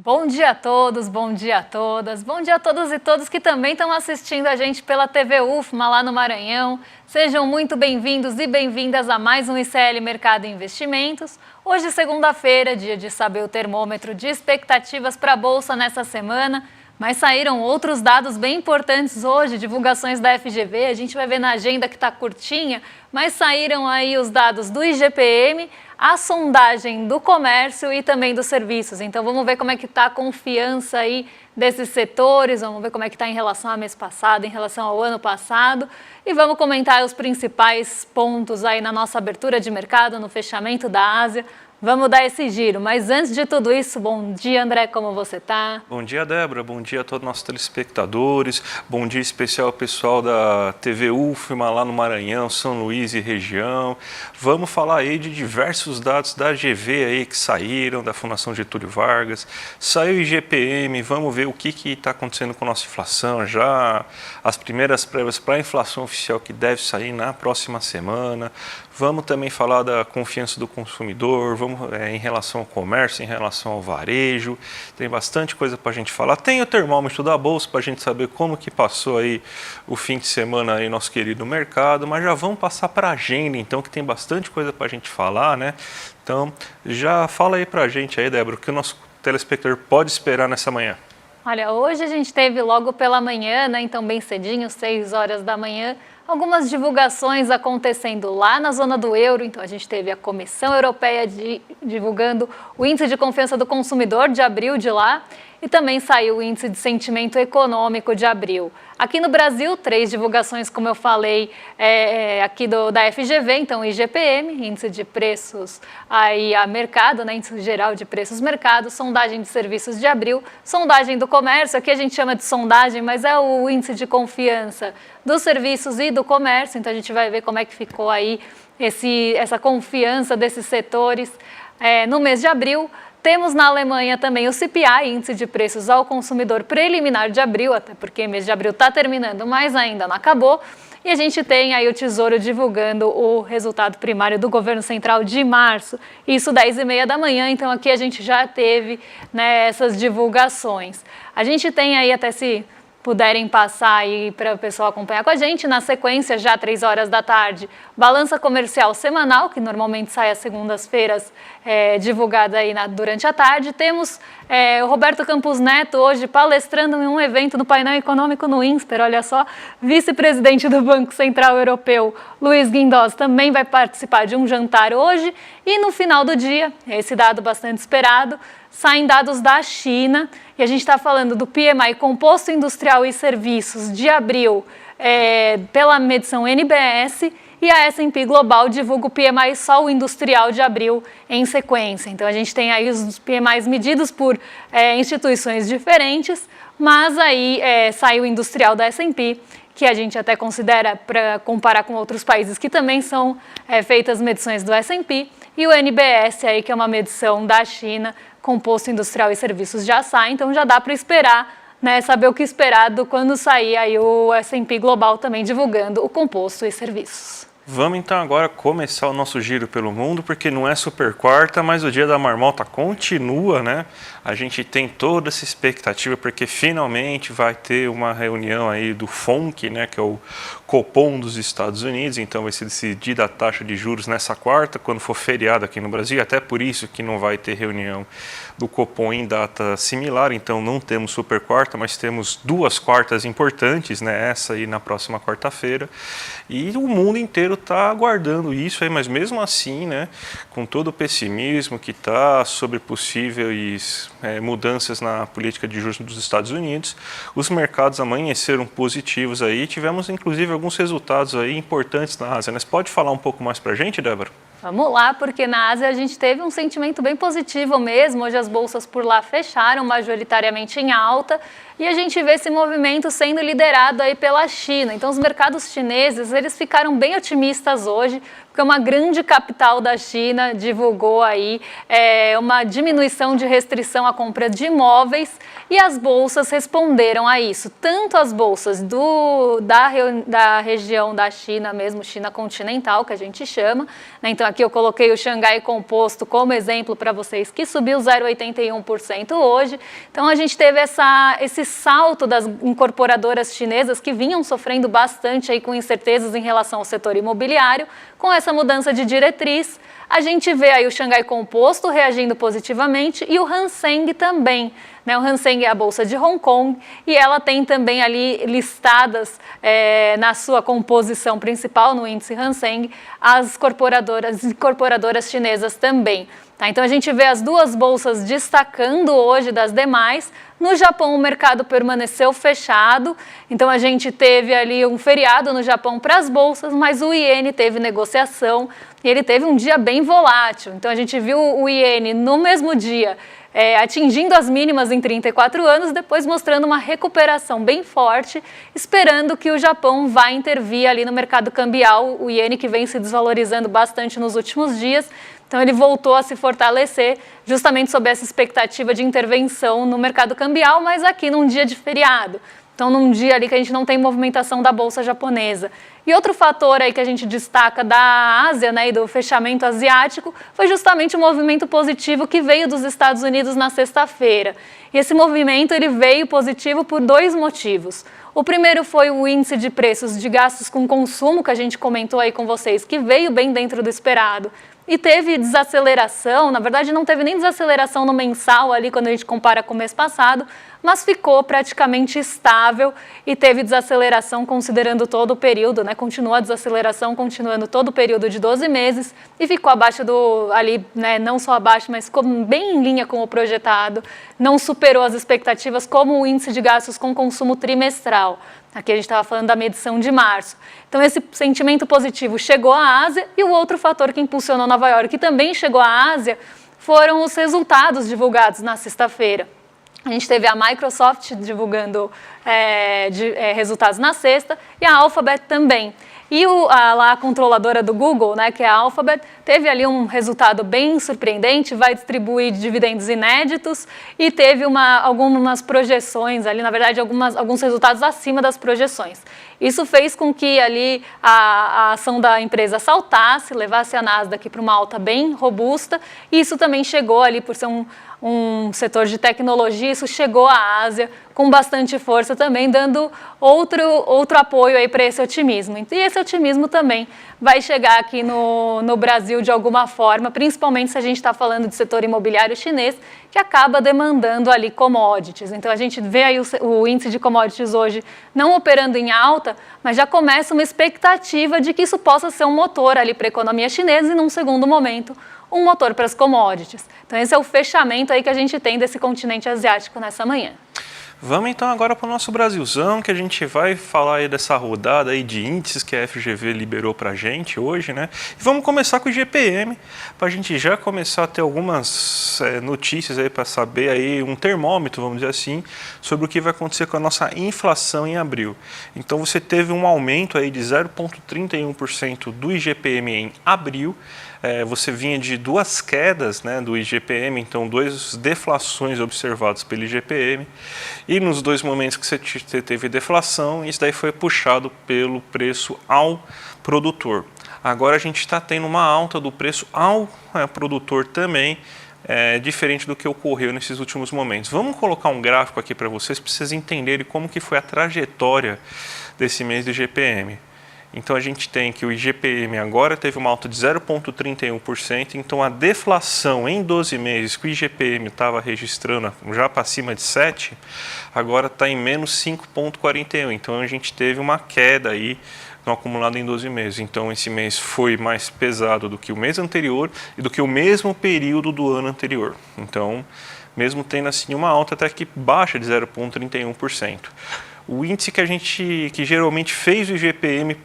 Bom dia a todos, bom dia a todas, bom dia a todos e todas que também estão assistindo a gente pela TV UFMA lá no Maranhão. Sejam muito bem-vindos e bem-vindas a mais um ICL Mercado e Investimentos. Hoje, segunda-feira, dia de saber o termômetro de expectativas para a Bolsa nessa semana. Mas saíram outros dados bem importantes hoje, divulgações da FGV, a gente vai ver na agenda que está curtinha, mas saíram aí os dados do IGPM, a sondagem do comércio e também dos serviços. Então vamos ver como é que está a confiança aí desses setores, vamos ver como é que está em relação ao mês passado, em relação ao ano passado e vamos comentar os principais pontos aí na nossa abertura de mercado, no fechamento da Ásia. Vamos dar esse giro, mas antes de tudo isso, bom dia André, como você está? Bom dia Débora, bom dia a todos os nossos telespectadores, bom dia especial ao pessoal da TV UFMA lá no Maranhão, São Luís e região. Vamos falar aí de diversos dados da GV aí que saíram, da Fundação Getúlio Vargas, saiu o IGPM, vamos ver o que está acontecendo com a nossa inflação já, as primeiras prévias para a inflação oficial que deve sair na próxima semana. Vamos também falar da confiança do consumidor, em relação ao comércio, em relação ao varejo, tem bastante coisa para a gente falar. Tem o termômetro da Bolsa para a gente saber como que passou aí o fim de semana aí nosso querido mercado, mas já vamos passar para a agenda então, que tem bastante coisa para a gente falar, né? Então, já fala aí para a gente aí, Débora, o que o nosso telespectador pode esperar nessa manhã. Olha, hoje a gente teve logo pela manhã, né, então bem cedinho, 6 horas da manhã, algumas divulgações acontecendo lá na zona do euro. Então a gente teve a Comissão Europeia divulgando o Índice de Confiança do Consumidor de abril de lá e também saiu o Índice de Sentimento Econômico de abril. Aqui no Brasil, 3 divulgações, como eu falei, aqui da FGV, então IGPM, Índice de Preços aí a Mercado, né, Índice Geral de Preços Mercado, Sondagem de Serviços de abril, Sondagem do Comércio, aqui a gente chama de sondagem, mas é o Índice de Confiança dos Serviços e do Comércio, então a gente vai ver como é que ficou aí essa confiança desses setores no mês de abril. Temos na Alemanha também o CPI, Índice de Preços ao Consumidor Preliminar de abril, até porque mês de abril está terminando, mas ainda não acabou. E a gente tem aí o Tesouro divulgando o resultado primário do Governo Central de março, isso 10h30 da manhã, então aqui a gente já teve, né, essas divulgações. A gente tem aí, até se puderem passar aí para o pessoal acompanhar com a gente, na sequência, já 3 horas da tarde, balança comercial semanal, que normalmente sai às segundas-feiras, divulgada aí durante a tarde. Temos o Roberto Campos Neto hoje palestrando em um evento no painel econômico no INSPER, olha só, vice-presidente do Banco Central Europeu, Luiz Guindos, também vai participar de um jantar hoje. E no final do dia, esse dado bastante esperado, saem dados da China, e a gente está falando do PMI Composto Industrial e Serviços de abril pela medição NBS, e a S&P Global divulga o PMI Sol Industrial de abril em sequência. Então a gente tem aí os PMIs medidos por instituições diferentes, mas aí sai o industrial da S&P, que a gente até considera para comparar com outros países que também são feitas medições do S&P, e o NBS, aí, que é uma medição da China, Composto Industrial e Serviços já sai, então já dá para esperar, né, saber o que esperar quando sair aí o S&P Global também divulgando o Composto e Serviços. Vamos então agora começar o nosso giro pelo mundo, porque não é super quarta, mas o dia da marmota continua, né? A gente tem toda essa expectativa, porque finalmente vai ter uma reunião aí do FONC, né, que é o Copom dos Estados Unidos, então vai ser decidida a taxa de juros nessa quarta, quando for feriado aqui no Brasil, até por isso que não vai ter reunião do Copom em data similar, então não temos super quarta, mas temos 2 quartas importantes, né, essa aí na próxima quarta-feira, e o mundo inteiro está aguardando isso aí, mas mesmo assim, né, com todo o pessimismo que está sobre possíveis mudanças na política de juros dos Estados Unidos, os mercados amanheceram positivos aí, tivemos inclusive alguns resultados aí importantes na Ásia, né? Você pode falar um pouco mais para a gente, Débora? Vamos lá, porque na Ásia a gente teve um sentimento bem positivo mesmo. Hoje as bolsas por lá fecharam majoritariamente em alta. e a gente vê esse movimento sendo liderado aí pela China. Então os mercados chineses, eles ficaram bem otimistas hoje, porque uma grande capital da China divulgou aí uma diminuição de restrição à compra de imóveis e as bolsas responderam a isso. Tanto as bolsas da região da China mesmo, China continental, que a gente chama, né? Então aqui eu coloquei o Xangai Composto como exemplo para vocês, que subiu 0,81% hoje. Então a gente teve esse salto das incorporadoras chinesas que vinham sofrendo bastante aí com incertezas em relação ao setor imobiliário. Com essa mudança de diretriz, a gente vê aí o Xangai Composto reagindo positivamente e o Hang Seng também. Né? O Hang Seng é a bolsa de Hong Kong e ela tem também ali listadas na sua composição principal, no índice Hang Seng, as incorporadoras chinesas também. Tá? Então a gente vê as duas bolsas destacando hoje das demais. No Japão o mercado permaneceu fechado, então a gente teve ali um feriado no Japão para as bolsas, mas o iene teve negociação e ele teve um dia bem volátil. Então a gente viu o iene no mesmo dia atingindo as mínimas em 34 anos, depois mostrando uma recuperação bem forte, esperando que o Japão vá intervir ali no mercado cambial, o iene que vem se desvalorizando bastante nos últimos dias. Então ele voltou a se fortalecer justamente sob essa expectativa de intervenção no mercado cambial, mas aqui num dia de feriado. Então num dia ali que a gente não tem movimentação da bolsa japonesa. E outro fator aí que a gente destaca da Ásia, né, e do fechamento asiático, foi justamente o movimento positivo que veio dos Estados Unidos na sexta-feira. E esse movimento ele veio positivo por dois motivos. O primeiro foi o índice de preços de gastos com consumo, que a gente comentou aí com vocês, que veio bem dentro do esperado. E teve desaceleração, na verdade não teve nem desaceleração no mensal ali quando a gente compara com o mês passado, mas ficou praticamente estável e teve desaceleração considerando todo o período, né? Continua a desaceleração continuando todo o período de 12 meses e ficou abaixo né? Não só abaixo, mas ficou bem em linha com o projetado, não superou as expectativas como o índice de gastos com consumo trimestral. Aqui a gente estava falando da medição de março. Então esse sentimento positivo chegou à Ásia e o outro fator que impulsionou Nova York e também chegou à Ásia foram os resultados divulgados na sexta-feira. A gente teve a Microsoft divulgando resultados na sexta e a Alphabet também. E a controladora do Google, né, que é a Alphabet, teve ali um resultado bem surpreendente, vai distribuir dividendos inéditos e teve algumas projeções ali, na verdade, alguns resultados acima das projeções. Isso fez com que ali a ação da empresa saltasse, levasse a Nasdaq para uma alta bem robusta, e isso também chegou ali por ser um setor de tecnologia, isso chegou à Ásia com bastante força também, dando outro apoio aí para esse otimismo. E esse otimismo também vai chegar aqui no Brasil de alguma forma, principalmente se a gente está falando de setor imobiliário chinês, que acaba demandando ali commodities. Então a gente vê aí o índice de commodities hoje não operando em alta, mas já começa uma expectativa de que isso possa ser um motor ali para a economia chinesa e num segundo momento um motor para as commodities. Então esse é o fechamento aí que a gente tem desse continente asiático nessa manhã. Vamos então agora para o nosso Brasilzão, que a gente vai falar aí dessa rodada aí de índices que a FGV liberou para a gente hoje, né? E vamos começar com o IGPM, para a gente já começar a ter algumas notícias aí para saber aí, um termômetro, vamos dizer assim, sobre o que vai acontecer com a nossa inflação em abril. Então você teve um aumento aí de 0,31% do IGPM em abril. Você vinha de duas quedas, né, do IGPM, então duas deflações observadas pelo IGPM, e nos dois momentos que você teve deflação, isso daí foi puxado pelo preço ao produtor. Agora a gente está tendo uma alta do preço ao produtor também, diferente do que ocorreu nesses últimos momentos. Vamos colocar um gráfico aqui para vocês entenderem como que foi a trajetória desse mês do IGPM. Então a gente tem que o IGPM agora teve uma alta de 0,31%, então a deflação em 12 meses que o IGPM estava registrando já para cima de 7, agora está em menos 5,41%. Então a gente teve uma queda aí no acumulado em 12 meses. Então esse mês foi mais pesado do que o mês anterior e do que o mesmo período do ano anterior. Então, mesmo tendo assim uma alta até que baixa de 0,31%. O índice que geralmente fez o IGPM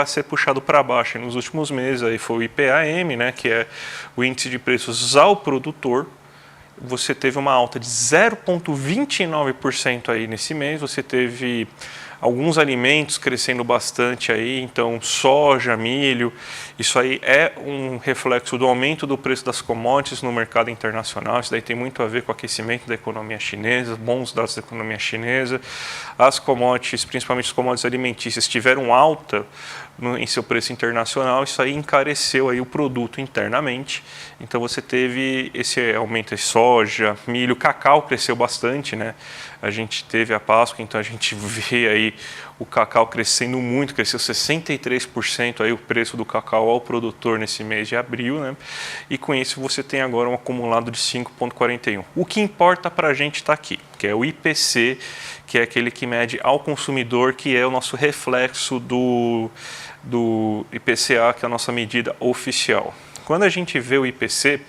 ser puxado para baixo nos últimos meses aí foi o IPAM, né, que é o índice de preços ao produtor. você teve uma alta de 0,29% aí nesse mês, você teve alguns alimentos crescendo bastante aí, então soja, milho, isso aí é um reflexo do aumento do preço das commodities no mercado internacional, isso daí tem muito a ver com o aquecimento da economia chinesa, bons dados da economia chinesa, as commodities, principalmente as commodities alimentícias, tiveram alta em seu preço internacional, isso aí encareceu aí o produto internamente, então você teve esse aumento de soja, milho, cacau cresceu bastante, né? A gente teve a Páscoa, então a gente vê aí o cacau crescendo muito, cresceu 63% aí o preço do cacau ao produtor nesse mês de abril, né? E com isso você tem agora um acumulado de 5,41. O que importa para a gente está aqui, que é o IPC, que é aquele que mede ao consumidor, que é o nosso reflexo do IPCA, que é a nossa medida oficial. Quando a gente vê o IPC,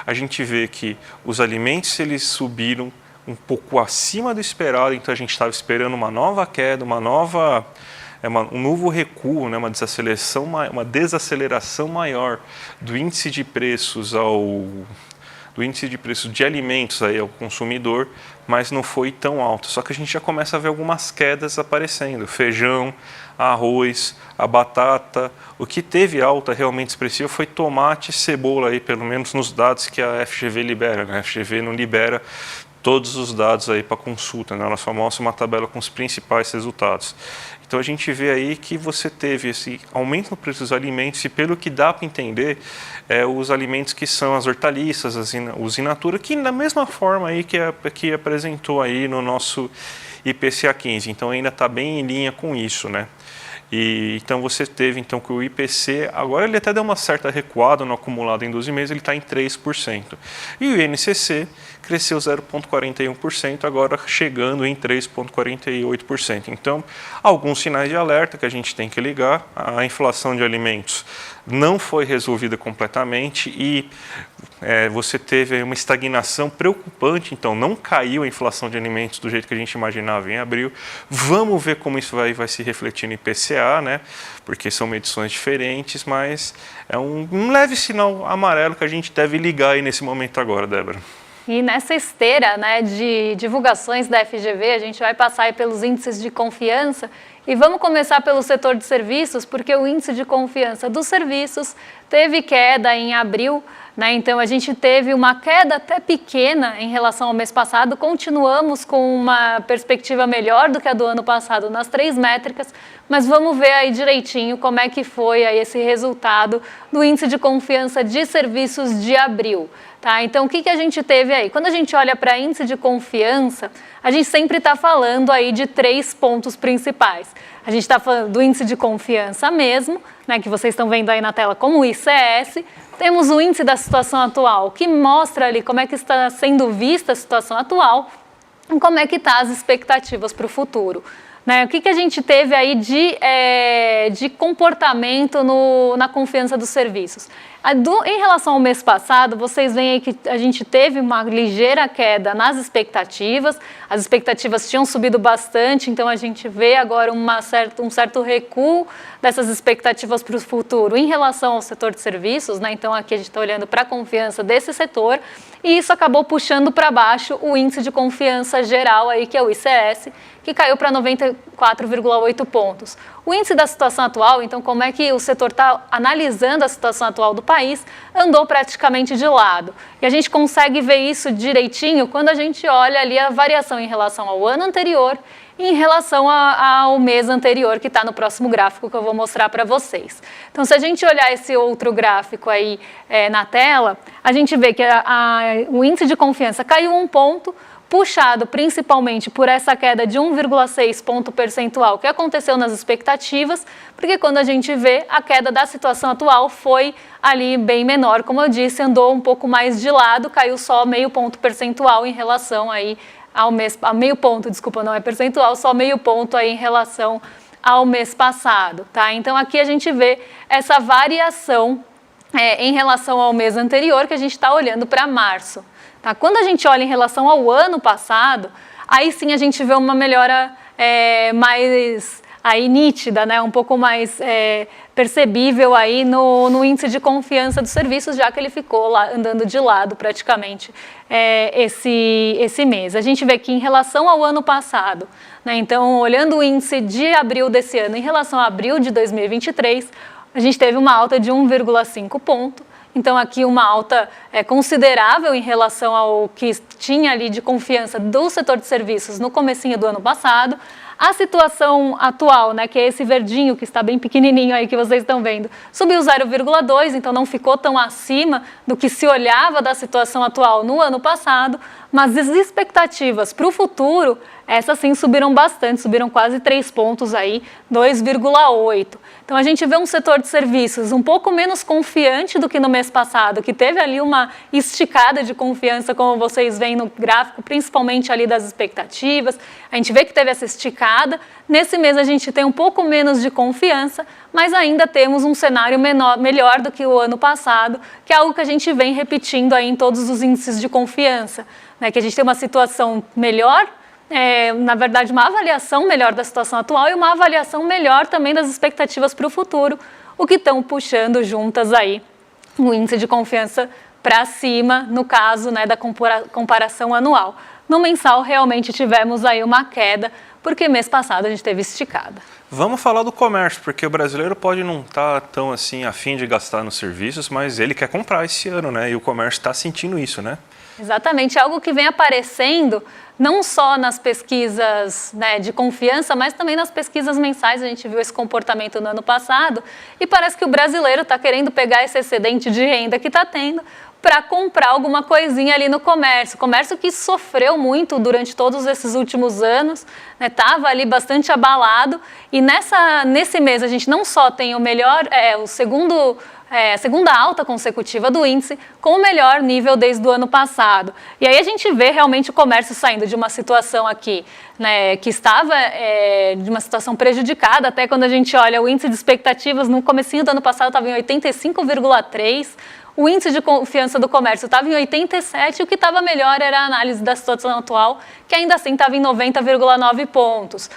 a gente vê que os alimentos eles subiram um pouco acima do esperado, então a gente estava esperando uma nova queda, um novo recuo, né, uma desaceleração maior do índice de preços de alimentos aí ao consumidor, mas não foi tão alto. Só que a gente já começa a ver algumas quedas aparecendo. Feijão, arroz, a batata. O que teve alta realmente expressiva foi tomate e cebola, aí, pelo menos nos dados que a FGV libera, né? A FGV não libera todos os dados aí para consulta, né? Ela só mostra uma tabela com os principais resultados. Então a gente vê aí que você teve esse aumento no preço dos alimentos e pelo que dá para entender, os alimentos que são as hortaliças, os in natura, que da mesma forma aí que apresentou aí no nosso IPCA 15, então ainda está bem em linha com isso, né? E então você teve então que o IPC, agora ele até deu uma certa recuada no acumulado em 12 meses, ele está em 3%. E o INCC cresceu 0,41%, agora chegando em 3,48%. Então, alguns sinais de alerta que a gente tem que ligar. A inflação de alimentos não foi resolvida completamente e você teve uma estagnação preocupante, então não caiu a inflação de alimentos do jeito que a gente imaginava em abril. Vamos ver como isso vai se refletir no IPCA, né? Porque são medições diferentes, mas é um leve sinal amarelo que a gente deve ligar aí nesse momento agora, Débora. E nessa esteira, né, de divulgações da FGV, a gente vai passar aí pelos índices de confiança e vamos começar pelo setor de serviços, porque o índice de confiança dos serviços teve queda em abril, né? Então a gente teve uma queda até pequena em relação ao mês passado, continuamos com uma perspectiva melhor do que a do ano passado nas 3 métricas, mas vamos ver aí direitinho como é que foi aí esse resultado do índice de confiança de serviços de abril. Tá, então, o que a gente teve aí? Quando a gente olha para índice de confiança, a gente sempre está falando aí de 3 pontos principais. A gente está falando do índice de confiança mesmo, né, que vocês estão vendo aí na tela como o ICS. Temos o índice da situação atual, que mostra ali como é que está sendo vista a situação atual e como é que estão as expectativas para o futuro. Né, o que a gente teve aí de comportamento na confiança dos serviços? Em relação ao mês passado, vocês veem aí que a gente teve uma ligeira queda nas expectativas, as expectativas tinham subido bastante, então a gente vê agora um certo recuo dessas expectativas para o futuro em relação ao setor de serviços, né? Então aqui a gente está olhando para a confiança desse setor e isso acabou puxando para baixo o índice de confiança geral, aí, que é o ICS, que caiu para 94,8 pontos. O índice da situação atual, então como é que o setor está analisando a situação atual do país, andou praticamente de lado. E a gente consegue ver isso direitinho quando a gente olha ali a variação em relação ao ano anterior e em relação ao mês anterior, que está no próximo gráfico que eu vou mostrar para vocês. Então, se a gente olhar esse outro gráfico aí na tela, a gente vê que o índice de confiança caiu 1 ponto, puxado principalmente por essa queda de 1,6 ponto percentual que aconteceu nas expectativas, porque quando a gente vê a queda da situação atual foi ali bem menor, como eu disse, andou um pouco mais de lado, caiu só meio ponto percentual em relação aí ao mês, meio ponto, desculpa, não é percentual, só meio ponto aí em relação ao mês passado, tá? Então aqui a gente vê essa variação em relação ao mês anterior, que a gente está olhando para março. Tá? Quando a gente olha em relação ao ano passado, aí sim a gente vê uma melhora mais aí nítida, né, um pouco mais percebível aí no índice de confiança dos serviços, já que ele ficou lá andando de lado praticamente esse mês. A gente vê que em relação ao ano passado, né, então olhando o índice de abril desse ano em relação a abril de 2023, a gente teve uma alta de 1,5 ponto. Então, aqui uma alta considerável em relação ao que tinha ali de confiança do setor de serviços no comecinho do ano passado. A situação atual, né, que é esse verdinho que está bem pequenininho aí que vocês estão vendo, subiu 0,2, então não ficou tão acima do que se olhava da situação atual no ano passado, mas as expectativas para o futuro, essas sim subiram bastante, subiram quase 3 pontos aí, 2,8. Então a gente vê um setor de serviços um pouco menos confiante do que no mês passado, que teve ali uma esticada de confiança, como vocês veem no gráfico, principalmente ali das expectativas. A gente vê que teve essa esticada. Nesse mês a gente tem um pouco menos de confiança, mas ainda temos um cenário melhor do que o ano passado, que é algo que a gente vem repetindo aí em todos os índices de confiança, né? Que a gente tem uma situação melhor, na verdade, uma avaliação melhor da situação atual e uma avaliação melhor também das expectativas para o futuro, o que estão puxando juntas aí o índice de confiança para cima, no caso, né, da comparação anual. No mensal, realmente tivemos aí uma queda, porque mês passado a gente teve esticada. Vamos falar do comércio, porque o brasileiro pode não estar tão assim a fim de gastar nos serviços, mas ele quer comprar esse ano, né? E o comércio está sentindo isso, né? Exatamente, algo que vem aparecendo não só nas pesquisas, né, de confiança, mas também nas pesquisas mensais. A gente viu esse comportamento no ano passado e parece que o brasileiro está querendo pegar esse excedente de renda que está tendo para comprar alguma coisinha ali no comércio. Comércio que sofreu muito durante todos esses últimos anos, estava ali bastante abalado e nesse mês a gente não só tem a segunda alta consecutiva do índice com o melhor nível desde o ano passado. E aí a gente vê realmente o comércio saindo de uma situação aqui, né, que estava de uma situação prejudicada, até quando a gente olha o índice de expectativas no comecinho do ano passado estava em 85,3, o índice de confiança do comércio estava em 87 e o que estava melhor era a análise da situação atual, que ainda assim estava em 90,9 pontos.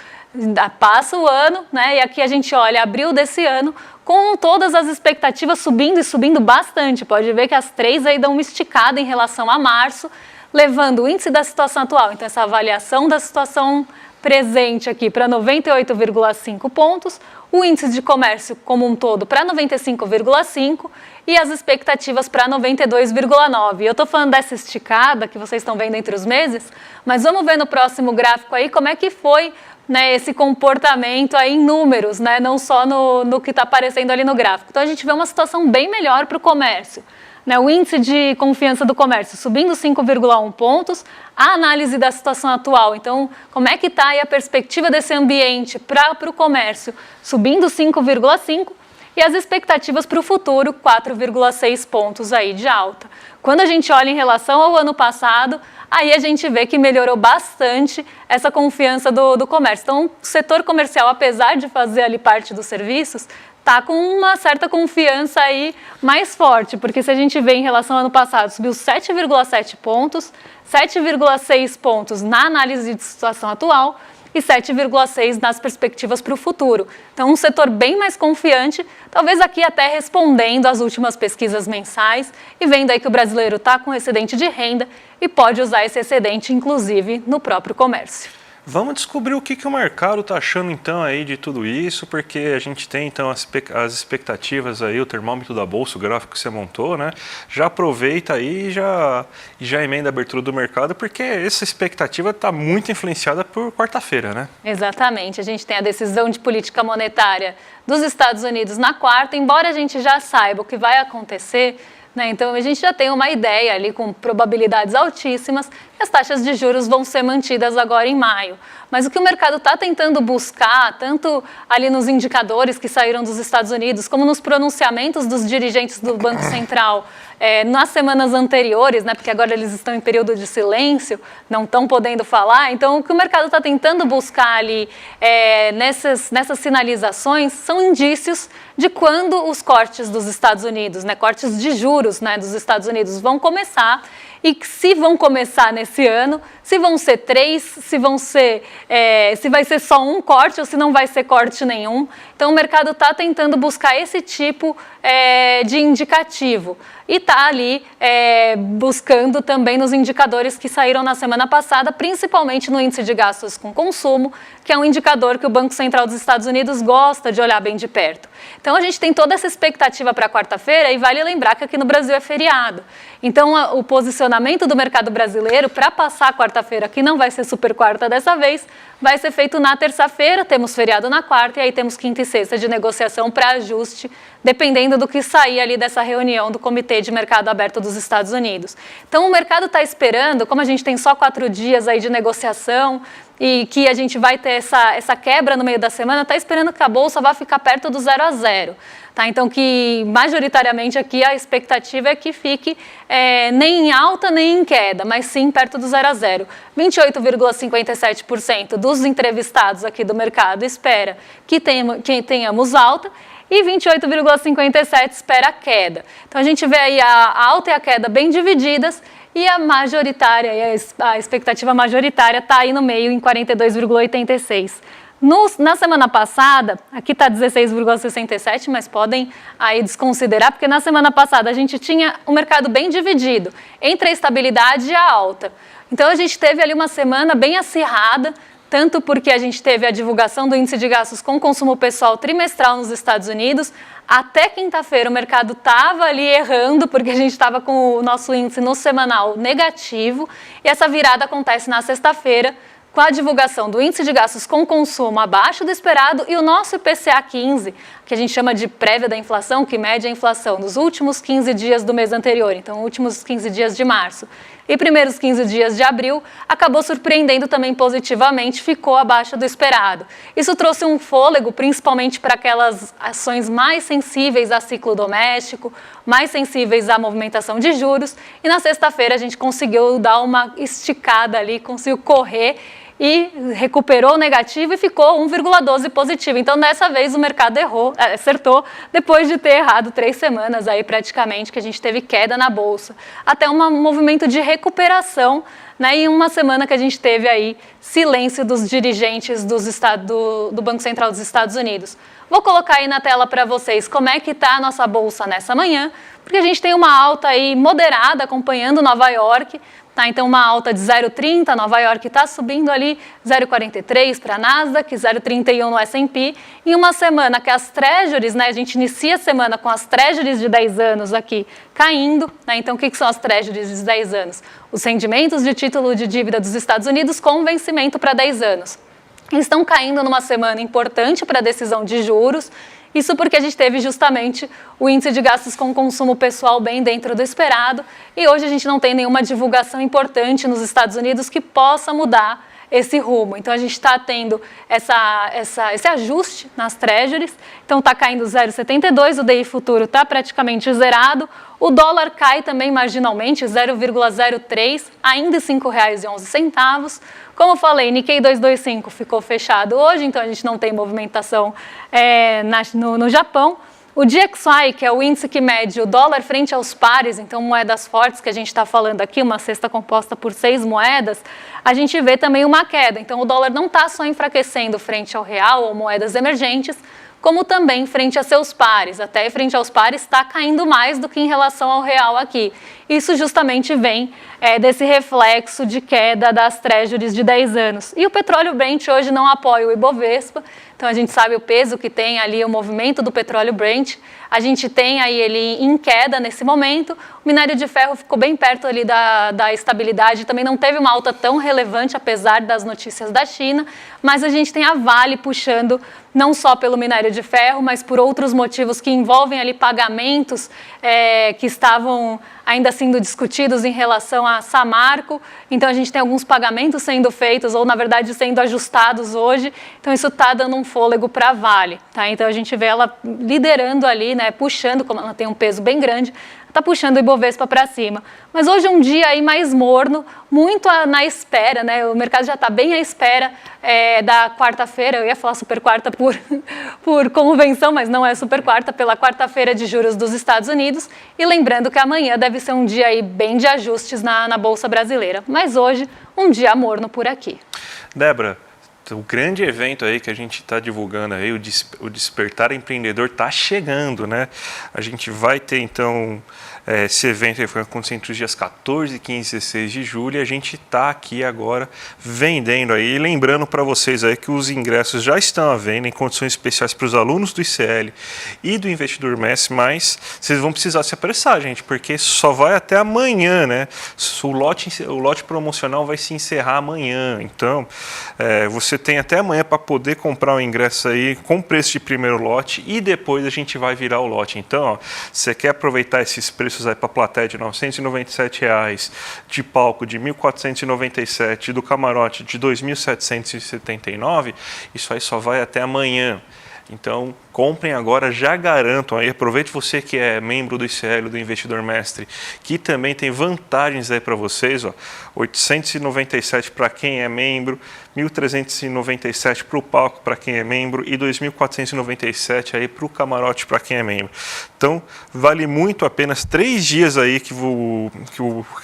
Passa o ano, né, e aqui a gente olha abril desse ano, com todas as expectativas subindo e subindo bastante. Pode ver que as três aí dão uma esticada em relação a março, levando o índice da situação atual, então essa avaliação da situação presente aqui para 98,5 pontos, o índice de comércio como um todo para 95,5 e as expectativas para 92,9. Eu estou falando dessa esticada que vocês estão vendo entre os meses, mas vamos ver no próximo gráfico aí como é que foi, né, esse comportamento aí em números, né, não só no que está aparecendo ali no gráfico. Então a gente vê uma situação bem melhor para o comércio. Né, o índice de confiança do comércio subindo 5,1 pontos, a análise da situação atual, então como é que está aí a perspectiva desse ambiente para o comércio, subindo 5,5 e as expectativas para o futuro, 4,6 pontos aí de alta. Quando a gente olha em relação ao ano passado, aí a gente vê que melhorou bastante essa confiança do comércio. Então, o setor comercial, apesar de fazer ali parte dos serviços, está com uma certa confiança aí mais forte, porque se a gente vê em relação ao ano passado, subiu 7,7 pontos, 7,6 pontos na análise de situação atual e 7,6 nas perspectivas para o futuro. Então, um setor bem mais confiante, talvez aqui até respondendo às últimas pesquisas mensais e vendo aí que o brasileiro está com excedente de renda e pode usar esse excedente, inclusive, no próprio comércio. Vamos descobrir o que o mercado está achando então aí de tudo isso, porque a gente tem então as expectativas aí, o termômetro da bolsa, o gráfico que você montou, né? Já aproveita aí e já emenda a abertura do mercado, porque essa expectativa está muito influenciada por quarta-feira, né? Exatamente, a gente tem a decisão de política monetária dos Estados Unidos na quarta, embora a gente já saiba o que vai acontecer, né? Então a gente já tem uma ideia ali com probabilidades altíssimas que as taxas de juros vão ser mantidas agora em maio. Mas o que o mercado está tentando buscar, tanto ali nos indicadores que saíram dos Estados Unidos, como nos pronunciamentos dos dirigentes do Banco Central nas semanas anteriores, né, porque agora eles estão em período de silêncio, não estão podendo falar, então o que o mercado está tentando buscar ali nessas sinalizações são indícios de quando os cortes dos Estados Unidos, né, cortes de juros, né, dos Estados Unidos vão começar e se vão começar nesse ano, se vão ser 3, se vai ser só um corte ou se não vai ser corte nenhum. Então o mercado está tentando buscar esse tipo de indicativo e está ali buscando também nos indicadores que saíram na semana passada, principalmente no índice de gastos com consumo, que é um indicador que o Banco Central dos Estados Unidos gosta de olhar bem de perto. Então a gente tem toda essa expectativa para quarta-feira e vale lembrar que aqui no Brasil é feriado. Então o posicionamento do mercado brasileiro para passar a quarta-feira, que não vai ser super quarta dessa vez, vai ser feito na terça-feira, temos feriado na quarta e aí temos quinta e sexta de negociação para ajuste, dependendo do que sair ali dessa reunião do Comitê de Mercado Aberto dos Estados Unidos. Então o mercado está esperando, como a gente tem só 4 dias aí de negociação e que a gente vai ter essa quebra no meio da semana, está esperando que a Bolsa vá ficar perto do 0 a 0. Tá? Então, que majoritariamente aqui a expectativa é que fique nem em alta nem em queda, mas sim perto do 0 a 0. 28,57% dos entrevistados aqui do mercado espera que tenhamos alta e 28,57% espera queda. Então, a gente vê aí a alta e a queda bem divididas e a majoritária, a expectativa majoritária está aí no meio em 42,86%. Na semana passada, aqui está 16,67, mas podem aí desconsiderar, porque na semana passada a gente tinha um mercado bem dividido entre a estabilidade e a alta. Então a gente teve ali uma semana bem acirrada, tanto porque a gente teve a divulgação do índice de gastos com consumo pessoal trimestral nos Estados Unidos. Até quinta-feira o mercado estava ali errando, porque a gente estava com o nosso índice no semanal negativo, e essa virada acontece na sexta-feira, com a divulgação do índice de gastos com consumo abaixo do esperado e o nosso IPCA 15, que a gente chama de prévia da inflação, que mede a inflação nos últimos 15 dias do mês anterior, então últimos 15 dias de março. E primeiros 15 dias de abril, acabou surpreendendo também positivamente, ficou abaixo do esperado. Isso trouxe um fôlego, principalmente para aquelas ações mais sensíveis a ciclo doméstico, mais sensíveis à movimentação de juros, e na sexta-feira a gente conseguiu dar uma esticada ali, conseguiu correr, e recuperou o negativo e ficou 1,12 positivo. Então, dessa vez, o mercado acertou, depois de ter errado 3 semanas aí praticamente, que a gente teve queda na Bolsa. Até um movimento de recuperação, né, e uma semana que a gente teve aí silêncio dos dirigentes do Banco Central dos Estados Unidos. Vou colocar aí na tela para vocês como é que está a nossa Bolsa nessa manhã, porque a gente tem uma alta aí moderada acompanhando Nova York. Tá, então, uma alta de 0,30, Nova York está subindo ali, 0,43 para a Nasdaq, 0,31 no S&P. Em uma semana que as Treasuries, né, a gente inicia a semana com as Treasuries de 10 anos aqui caindo. Né, então, o que são as Treasuries de 10 anos? Os rendimentos de título de dívida dos Estados Unidos com vencimento para 10 anos. Eles estão caindo numa semana importante para a decisão de juros. Isso porque a gente teve justamente o índice de gastos com consumo pessoal bem dentro do esperado e hoje a gente não tem nenhuma divulgação importante nos Estados Unidos que possa mudar esse rumo. Então a gente está tendo esse ajuste nas Treasuries, então está caindo 0,72, o DI futuro está praticamente zerado, o dólar cai também marginalmente, 0,03, ainda R$ 5,11. Como eu falei, Nikkei 225 ficou fechado hoje, então a gente não tem movimentação no Japão. O DXY, que é o índice que mede o dólar frente aos pares, então moedas fortes que a gente está falando aqui, uma cesta composta por 6 moedas, a gente vê também uma queda. Então o dólar não está só enfraquecendo frente ao real ou moedas emergentes, como também frente a seus pares. Até frente aos pares está caindo mais do que em relação ao real aqui. Isso justamente vem desse reflexo de queda das Treasuries de 10 anos. E o petróleo Brent hoje não apoia o Ibovespa, então a gente sabe o peso que tem ali o movimento do petróleo Brent. A gente tem aí ele em queda nesse momento. O minério de ferro ficou bem perto ali da estabilidade, também não teve uma alta tão relevante, apesar das notícias da China, mas a gente tem a Vale puxando não só pelo minério de ferro, mas por outros motivos que envolvem ali pagamentos que estavam ainda sendo discutidos em relação a Samarco. Então a gente tem alguns pagamentos sendo feitos, ou na verdade sendo ajustados hoje, então isso está dando um fôlego para a Vale. Tá? Então a gente vê ela liderando ali, né, puxando, como ela tem um peso bem grande, está puxando o Ibovespa para cima. Mas hoje é um dia aí mais morno, muito na espera, né? O mercado já está bem à espera da quarta-feira, eu ia falar super quarta por convenção, mas não é super quarta, pela quarta-feira de juros dos Estados Unidos. E lembrando que amanhã deve ser um dia aí bem de ajustes na Bolsa Brasileira. Mas hoje, um dia morno por aqui. Débora, o grande evento aí que a gente está divulgando aí, o Despertar Empreendedor, está chegando, né? A gente vai ter, então, esse evento aí vai acontecer entre os dias 14, 15 e 16 de julho, e a gente está aqui agora vendendo aí, lembrando para vocês aí que os ingressos já estão à venda em condições especiais para os alunos do ICL e do Investidor Mestre, mas vocês vão precisar se apressar, gente, porque só vai até amanhã, né? O lote promocional vai se encerrar amanhã, então você tem até amanhã para poder comprar o ingresso aí com preço de primeiro lote e depois a gente vai virar o lote. Então, ó, você quer aproveitar esses preços aí para a plateia de R$ 997, de palco de R$ 1.497, do camarote de R$ 2.779, isso aí só vai até amanhã. Então, comprem agora, já garantam aí, aproveite você que é membro do ICL, do Investidor Mestre, que também tem vantagens aí para vocês, ó, 897 para quem é membro, 1.397 para o palco para quem é membro e 2.497 aí para o camarote para quem é membro. Então, vale muito a pena 3 dias aí que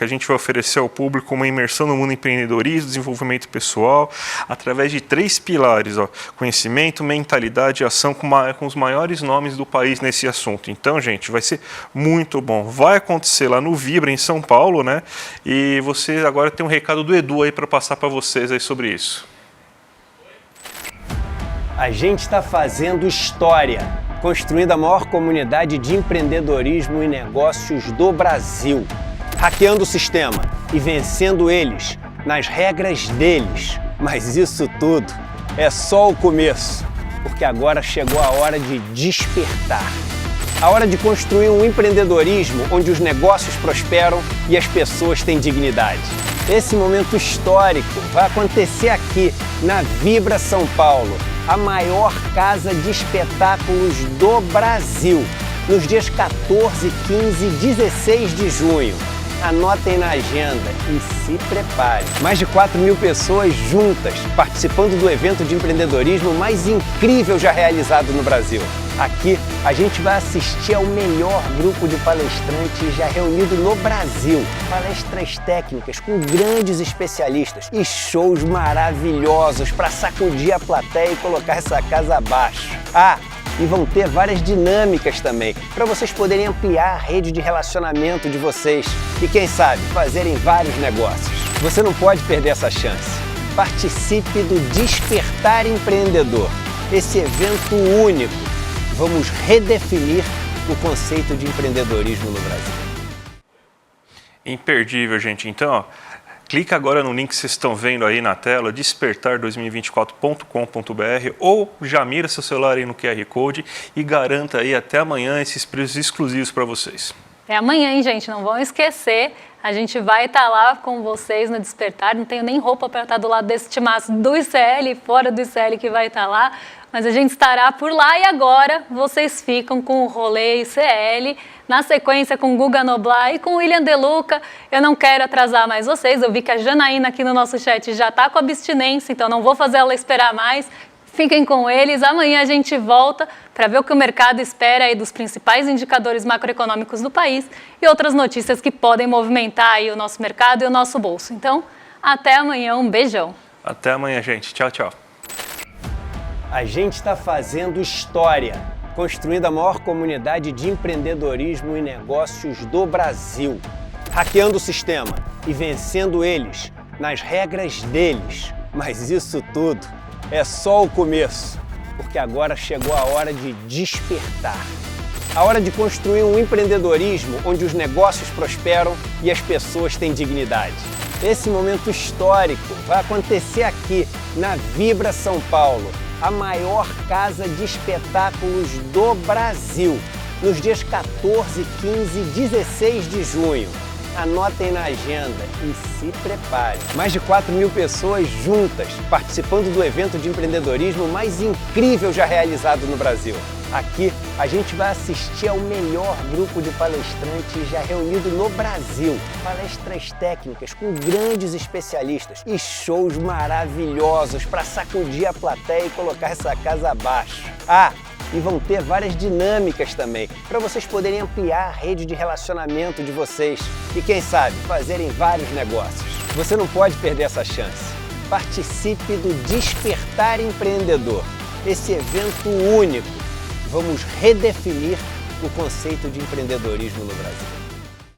a gente vai oferecer ao público uma imersão no mundo empreendedorismo, desenvolvimento pessoal, através de 3 pilares, ó, conhecimento, mentalidade e ação com os maiores nomes do país nesse assunto. Então, gente, vai ser muito bom. Vai acontecer lá no Vibra, em São Paulo, né? E você agora tem um recado do Edu aí para passar para vocês aí sobre isso. A gente está fazendo história, construindo a maior comunidade de empreendedorismo e negócios do Brasil, hackeando o sistema e vencendo eles nas regras deles. Mas isso tudo é só o começo, porque agora chegou a hora de despertar. A hora de construir um empreendedorismo onde os negócios prosperam e as pessoas têm dignidade. Esse momento histórico vai acontecer aqui, na Vibra São Paulo, a maior casa de espetáculos do Brasil, nos dias 14, 15 e 16 de junho. Anotem na agenda e se preparem. Mais de 4.000 pessoas juntas, participando do evento de empreendedorismo mais incrível já realizado no Brasil. Aqui a gente vai assistir ao melhor grupo de palestrantes já reunido no Brasil. Palestras técnicas com grandes especialistas e shows maravilhosos para sacudir a plateia e colocar essa casa abaixo. E vão ter várias dinâmicas também, para vocês poderem ampliar a rede de relacionamento de vocês e, quem sabe, fazerem vários negócios. Você não pode perder essa chance. Participe do Despertar Empreendedor, esse evento único. Vamos redefinir o conceito de empreendedorismo no Brasil. Imperdível, gente. Então, ó, clica agora no link que vocês estão vendo aí na tela, despertar2024.com.br, ou já mira seu celular aí no QR Code e garanta aí até amanhã esses preços exclusivos para vocês. É amanhã, hein, gente? Não vão esquecer. A gente vai estar lá com vocês no Despertar. Não tenho nem roupa para estar do lado desse timaço do ICL, fora do ICL que vai estar lá. Mas a gente estará por lá e agora vocês ficam com o Rolê ICL, na sequência com o Guga Noblar e com o William De Luca. Eu não quero atrasar mais vocês, eu vi que a Janaína aqui no nosso chat já está com abstinência, então não vou fazer ela esperar mais. Fiquem com eles, amanhã a gente volta para ver o que o mercado espera aí dos principais indicadores macroeconômicos do país e outras notícias que podem movimentar aí o nosso mercado e o nosso bolso. Então, até amanhã, um beijão. Até amanhã, gente. Tchau, tchau. A gente está fazendo história, construindo a maior comunidade de empreendedorismo e negócios do Brasil, hackeando o sistema e vencendo eles nas regras deles. Mas isso tudo é só o começo, porque agora chegou a hora de despertar. A hora de construir um empreendedorismo onde os negócios prosperam e as pessoas têm dignidade. Esse momento histórico vai acontecer aqui, na Vibra São Paulo, a maior casa de espetáculos do Brasil, nos dias 14, 15 e 16 de junho. Anotem na agenda e se preparem. Mais de 4.000 pessoas juntas, participando do evento de empreendedorismo mais incrível já realizado no Brasil. Aqui a gente vai assistir ao melhor grupo de palestrantes já reunido no Brasil. Palestras técnicas com grandes especialistas e shows maravilhosos para sacudir a plateia e colocar essa casa abaixo. E vão ter várias dinâmicas também, para vocês poderem ampliar a rede de relacionamento de vocês e, quem sabe, fazerem vários negócios. Você não pode perder essa chance. Participe do Despertar Empreendedor, esse evento único. Vamos redefinir o conceito de empreendedorismo no Brasil.